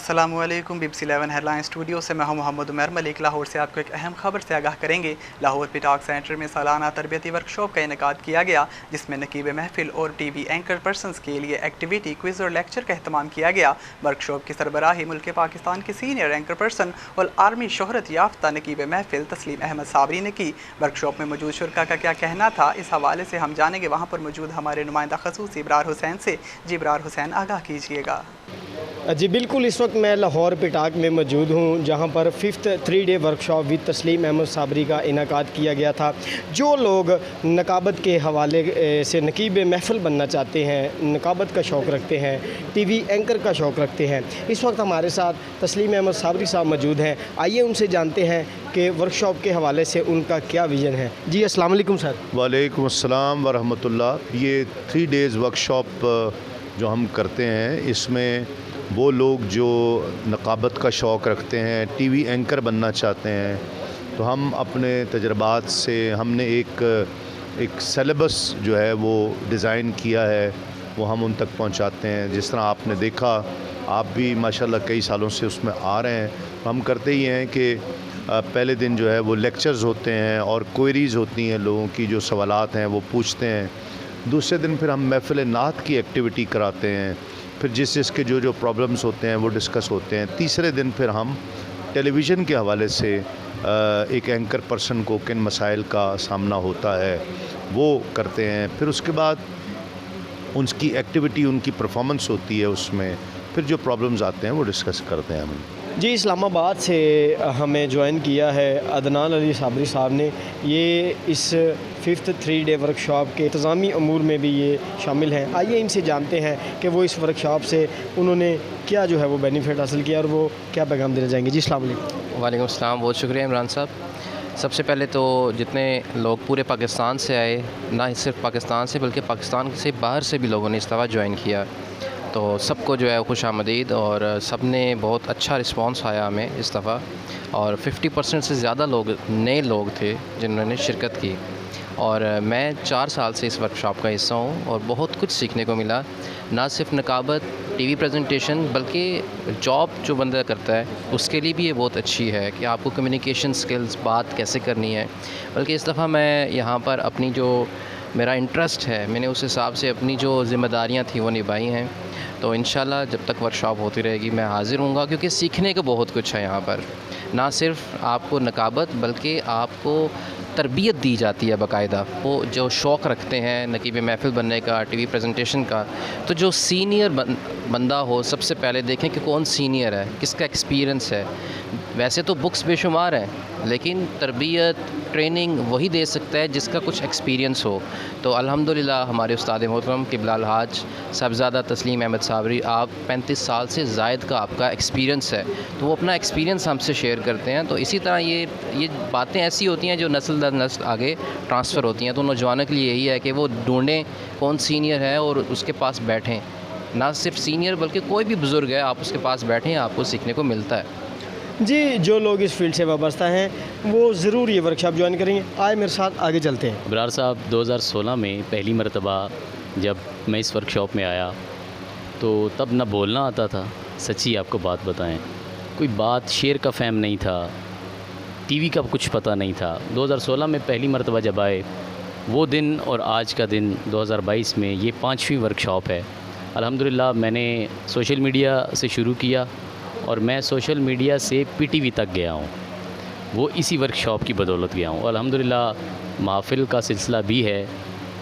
अस्सलामु अलैकुम। BBC 11 headline studio से मैं हूं मोहम्मद उमर मलिक। लाहौर से आपको एक अहम खबर से आगाह करेंगे। लाहौर पिटाक सेंटर में सालाना तरबियती वर्कशॉप का इनेकाद किया गया, जिसमें नकीब महफिल और TV एंकर पर्सनस के लिए एक्टिविटी, क्विज और लेक्चर का अहतमाम किया गया। वर्कशॉप की सरबराही मुल्क पाकिस्तान के सीनियर एंकर पर्सन और आर्मी शोहरत याफ्ता नकीब महफिल तस्लीम अहमद साबरी ने की। वर्कशॉप में मौजूद शुरका का क्या कहना था, इस हवाले से हम जानेंगे वहाँ पर मौजूद हमारे नुमाइंदा खसूस इब्रार हुसैन से। जी इब्रार हुसैन, आगाह कीजिएगा। जी बिल्कुल, इस वक्त मैं लाहौर पिटाक में मौजूद हूँ, जहाँ पर 5th 3-day वर्कशॉप विद तस्लीम अहमद साबरी का इनेकाद किया गया था। जो लोग नकाबत के हवाले से नकीब महफिल बनना चाहते हैं, नकाबत का शौक़ रखते हैं, TV एंकर का शौक़ रखते हैं, इस वक्त हमारे साथ तस्लीम अहमद साबरी साहब मौजूद हैं। आइए उनसे जानते हैं कि वर्कशॉप के हवाले से उनका क्या विज़न है। जी अस्सलाम वालेकुम सर। वालेकुम अस्सलाम वरहमतुल्लाह। ये 3 days वर्कशॉप जो हम करते हैं, इसमें वो लोग जो नकाबत का शौक़ रखते हैं, TV एंकर बनना चाहते हैं, तो हम अपने तजर्बात से हमने एक सिलेबस जो है वो डिज़ाइन किया है, वो हम उन तक पहुंचाते हैं। जिस तरह आपने देखा, आप भी माशाल्लाह कई सालों से उसमें आ रहे हैं। हम करते ही हैं कि पहले दिन जो है वो लेक्चर्स होते हैं और क्वेरीज़ होती हैं, लोगों की जो सवालात हैं वो पूछते हैं। दूसरे दिन फिर हम महफ़िल नात की एक्टिविटी कराते हैं, फिर जिसके जो प्रॉब्लम्स होते हैं वो डिस्कस होते हैं। तीसरे दिन फिर हम टेलीविज़न के हवाले से एक एंकर पर्सन को किन मसाइल का सामना होता है वो करते हैं। फिर उसके बाद उनकी एक्टिविटी, उनकी परफॉर्मेंस होती है, उसमें फिर जो प्रॉब्लम्स आते हैं वो डिस्कस करते हैं हम। जी इस्लामाबाद से हमें ज्वाइन किया है अदनान अली साबरी साहब ने। ये इस 5th 3-day वर्कशॉप के इंतज़ामी अमूर में भी ये शामिल हैं। आइए इनसे जानते हैं कि वो इस वर्कशॉप से उन्होंने क्या जो है वो बेनिफिट हासिल किया और वो क्या पैगाम देना चाहेंगे। जी अस्सलाम वालेकुम। वालेकुम अस्सलाम, बहुत शुक्रिया इमरान साहब। सबसे पहले तो जितने लोग पूरे पाकिस्तान से आए, ना सिर्फ पाकिस्तान से बल्कि पाकिस्तान से बाहर से भी लोगों ने इस दफ़ा ज्वाइन किया, तो सबको जो है खुश आमदीद और सब ने बहुत अच्छा रिस्पांस आया हमें इस दफ़ा। और 50% से ज़्यादा लोग नए लोग थे जिन्होंने शिरकत की। और मैं 4 साल से इस वर्कशॉप का हिस्सा हूँ और बहुत कुछ सीखने को मिला। ना सिर्फ नकाबत, TV प्रेजेंटेशन, बल्कि जॉब जो बंदा करता है उसके लिए भी ये बहुत अच्छी है कि आपको कम्युनिकेशन स्किल्स, बात कैसे करनी है। बल्कि इस दफ़ा मैं यहाँ पर अपनी जो मेरा इंटरेस्ट है, मैंने उस हिसाब से अपनी जो ज़िम्मेदारियाँ थी वो निभाई हैं। तो इंशाल्लाह जब तक वर्कशॉप होती रहेगी मैं हाज़िर हूँगा, क्योंकि सीखने को बहुत कुछ है यहाँ पर। ना सिर्फ आपको नकाबत बल्कि आपको तरबियत दी जाती है बाकायदा। वो जो शौक़ रखते हैं नकीब महफिल बनने का, TV प्रेजेंटेशन का, तो जो सीनियर बंदा हो, सबसे पहले देखें कि कौन सीनियर है, किसका एक्सपीरियंस है। वैसे तो बुक्स बेशुमार हैं, लेकिन तरबियत, ट्रेनिंग वही दे सकता है जिसका कुछ एक्सपीरियंस हो। तो अल्हम्दुलिल्लाह हमारे उस्ताद मोहतरम क़िबला हाज साहबज़ादा तस्लीम अहमद साबरी, आप 35 साल से ज़ायद का आपका एक्सपीरियंस है, तो वो अपना एक्सपीरियंस हमसे शेयर करते हैं। तो इसी तरह ये बातें ऐसी होती हैं जो नस्ल दर नस्ल आगे ट्रांसफ़र होती हैं। तो नौजवानों के लिए यही है कि वो ढूँढें कौन सीनियर है और उसके पास बैठें। ना सिर्फ सीनियर बल्कि कोई भी बुज़ुर्ग है, आप उसके पास बैठें, आपको सीखने को मिलता है। जी जो लोग इस फील्ड से वाबस्ता हैं वो ज़रूर ये वर्कशॉप ज्वाइन करेंगे। आए मेरे साथ आगे चलते हैं। इब्रार साहब, 2016 में पहली मरतबा जब मैं इस वर्कशॉप में आया तो तब ना बोलना आता था, सच्ची आपको बात बताएं, कोई बात शेर का फ़हम नहीं था, TV का कुछ पता नहीं था। 2016 में पहली मरतबा जब आए, वो दिन और आज का दिन 2022 में ये 5वीं वर्कशॉप है। अल्हम्दुलिल्लाह मैंने सोशल मीडिया से शुरू किया और मैं सोशल मीडिया से PTV तक गया हूँ, वो इसी वर्कशॉप की बदौलत गया हूँ। अल्हम्दुलिल्लाह महफ़िल का सिलसिला भी है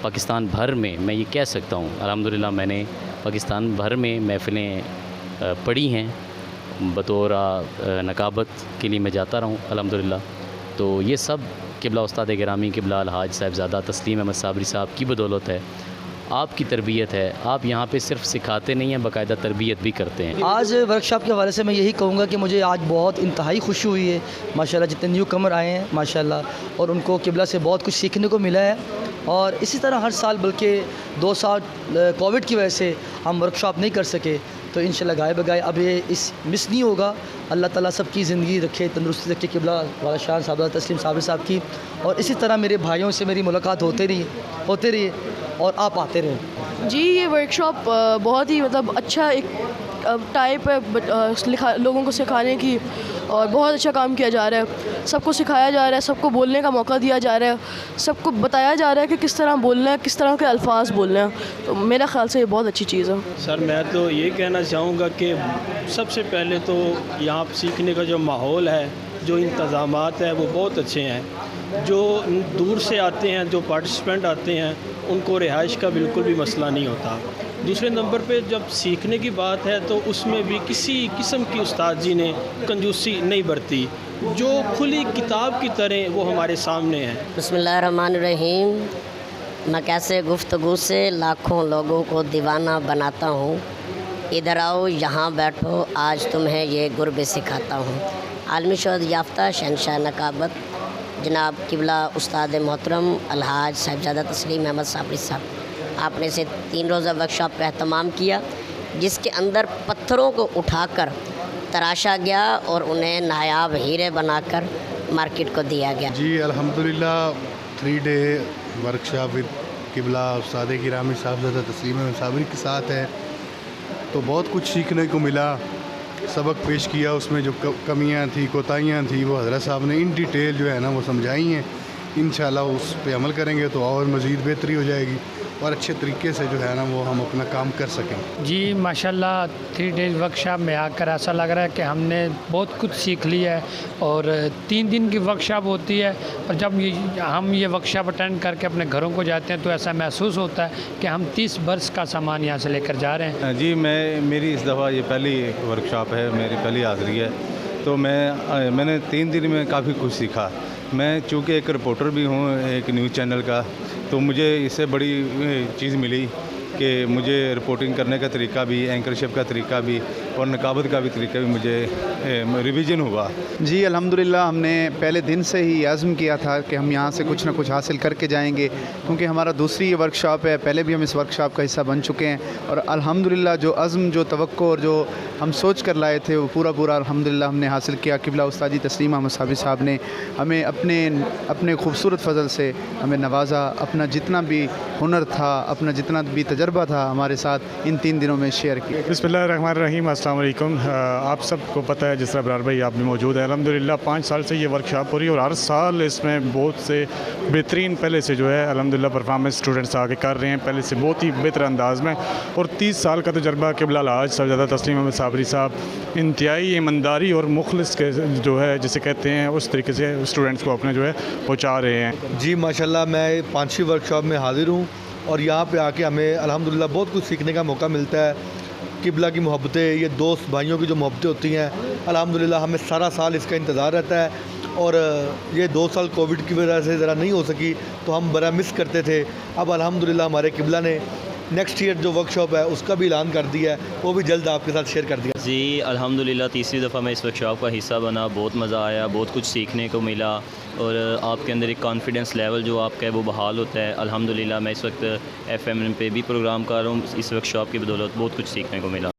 पाकिस्तान भर में, मैं ये कह सकता हूँ अल्हम्दुलिल्लाह मैंने पाकिस्तान भर में महफ़िलें पढ़ी हैं। बतौर नकाबत के लिए मैं जाता रहा हूँ अल्हम्दुलिल्लाह। तो ये सब क़िबला उस्ताद गिरामी क़िबला हाज साहबज़ादा तस्लीम अहमद साबरी साहब की बदौलत है। आपकी तरबियत है, आप यहाँ पे सिर्फ सिखाते नहीं हैं, बाकायदा तरबियत भी करते हैं। आज वर्कशॉप के हवाले से मैं यही कहूँगा कि मुझे आज बहुत इंतहाई खुशी हुई है माशाल्लाह, जितने न्यू कमर आए हैं माशाल्लाह, और उनको क़िबला से बहुत कुछ सीखने को मिला है। और इसी तरह हर साल, बल्कि 2 साल कोविड की वजह से हम वर्कशॉप नहीं कर सके, तो इंशाल्लाह गाए बगाए अब ये इस मिस नहीं होगा। अल्लाह ताला सबकी ज़िंदगी रखे, तंदुरुस्ती रखे क़िबला वाला शान साहब तस्लीम साबरी साहब की। और इसी तरह मेरे भाइयों से मेरी मुलाकात होते रही और आप आते रहें। जी ये वर्कशॉप बहुत ही अच्छा एक ٹائپ ہے لوگوں کو سکھانے کی، اور بہت اچھا کام کیا جا رہا ہے. سب کو سکھایا جا رہا ہے، سب کو بولنے کا موقع دیا جا رہا ہے، سب کو بتایا جا رہا ہے کہ کس طرح بولنا ہے، کس طرح کے الفاظ بولنے ہیں. تو میرا خیال سے یہ بہت اچھی چیز ہے. سر میں تو یہ کہنا چاہوں گا کہ سب سے پہلے تو یہاں سیکھنے کا جو ماحول ہے، جو انتظامات ہیں وہ بہت اچھے ہیں. جو دور سے آتے ہیں، جو پارٹیسپینٹ آتے ہیں، ان کو رہائش کا بالکل بھی مسئلہ نہیں ہوتا. دوسرے نمبر پہ جب سیکھنے کی بات ہے تو اس میں بھی کسی قسم کی استاد جی نے کنجوسی نہیں برتی، جو کھلی کتاب کی طرح وہ ہمارے سامنے ہیں. بسم اللہ الرحمن الرحیم. میں کیسے گفتگو سے لاکھوں لوگوں کو دیوانہ بناتا ہوں. ادھر آؤ یہاں بیٹھو، آج تمہیں یہ گربے سکھاتا ہوں. عالمی شہرت یافتہ شہنشاہ نقابت جناب قبلہ استاد محترم الحاج صاحبزادہ تسلیم احمد صابری صاحب، آپ نے سے 3 روزہ ورکشاپ کا اہتمام کیا، جس کے اندر پتھروں کو اٹھا کر تراشا گیا اور انہیں نایاب ہیرے بنا کر مارکیٹ کو دیا گیا. جی الحمدللہ 3 ڈے ورکشاپ ود قبلہ استاد گرامی صاحبزادہ تسلیم احمد صابری کے ساتھ ہے، تو بہت کچھ سیکھنے کو ملا. سبق پیش کیا، اس میں جو کمیاں تھیں، کوتاہیاں تھیں، وہ حضرت صاحب نے ان ڈیٹیل جو ہے نا وہ سمجھائی ہیں. انشاءاللہ اس پہ عمل کریں گے تو اور مزید بہتری ہو جائے گی اور اچھے طریقے سے جو ہے نا وہ ہم اپنا کام کر سکیں. جی ماشاءاللہ 3 ڈیز ورکشاپ میں آ کر ایسا لگ رہا ہے کہ ہم نے بہت کچھ سیکھ لیا ہے. اور 3 دن کی ورکشاپ ہوتی ہے، اور جب ہم یہ ورکشاپ اٹینڈ کر کے اپنے گھروں کو جاتے ہیں تو ایسا محسوس ہوتا ہے کہ ہم 30 برس کا سامان یہاں سے لے کر جا رہے ہیں. جی میری اس دفعہ یہ پہلی ورکشاپ ہے، میری پہلی حاضری ہے، تو میں نے 3 دن میں کافی کچھ سیکھا. میں چونکہ ایک رپورٹر بھی ہوں ایک نیوز چینل کا، تو مجھے اس سے بڑی چیز ملی کہ مجھے رپورٹنگ کرنے کا طریقہ بھی، اینکرشپ کا طریقہ بھی اور نقابت کا بھی طریقہ بھی مجھے ریویژن ہوا. جی الحمدللہ ہم نے پہلے دن سے ہی عزم کیا تھا کہ ہم یہاں سے کچھ نہ کچھ حاصل کر کے جائیں گے، کیونکہ ہمارا دوسری یہ ورکشاپ ہے. پہلے بھی ہم اس ورکشاپ کا حصہ بن چکے ہیں، اور الحمدللہ جو عزم، جو توقع اور جو ہم سوچ کر لائے تھے وہ پورا الحمدللہ ہم نے حاصل کیا. قبلہ استادی تسلیم احمد صابری صاحب نے ہمیں اپنے خوبصورت فضل سے ہمیں نوازا. اپنا جتنا بھی ہنر تھا، اپنا جتنا بھی تجربہ تھا ہمارے ساتھ ان 3 دنوں میں شیئر کیا. بسم اللہ الرحمن الرحیم. السلام علیکم. آپ سب کو پتہ ہے، جس طرح برار بھائی آپ بھی موجود ہیں، الحمدللہ 5 سال سے یہ ورکشاپ ہو رہی ہے، اور ہر سال اس میں بہت سے بہترین پہلے سے جو ہے الحمدللہ پرفارمنس اسٹوڈنٹس آگے کر رہے ہیں پہلے سے بہت ہی بہتر انداز میں. اور 30 سال کا تجربہ قبلہ الحاج صاحبزادہ تسلیم احمد صابری صاحب انتہائی ایمانداری اور مخلص کے جو ہے جسے کہتے ہیں اس طریقے سے اسٹوڈنٹس کو اپنے جو ہے پہنچا رہے ہیں. جی ماشاءاللہ میں 5ویں ورکشاپ میں حاضر ہوں، اور یہاں پہ آ کے ہمیں الحمدللہ بہت کچھ سیکھنے کا موقع ملتا ہے. قبلہ کی محبتیں، یہ دوست بھائیوں کی جو محبتیں ہوتی ہیں، الحمدللہ ہمیں سارا سال اس کا انتظار رہتا ہے. اور یہ 2 سال کووڈ کی وجہ سے ذرا نہیں ہو سکی تو ہم بڑا مس کرتے تھے. اب الحمدللہ ہمارے قبلہ نے نیکسٹ ایئر جو ورکشاپ ہے اس کا بھی اعلان کر دیا ہے، وہ بھی جلد آپ کے ساتھ شیئر کر دیا. جی الحمدللہ 3ری دفعہ میں اس ورکشاپ کا حصہ بنا، بہت مزہ آیا، بہت کچھ سیکھنے کو ملا، اور آپ کے اندر ایک کانفیڈنس لیول جو آپ کا ہے وہ بحال ہوتا ہے. الحمدللہ میں اس وقت FM پہ بھی پروگرام کر رہا ہوں، اس ورکشاپ کی بدولت بہت کچھ سیکھنے کو ملا.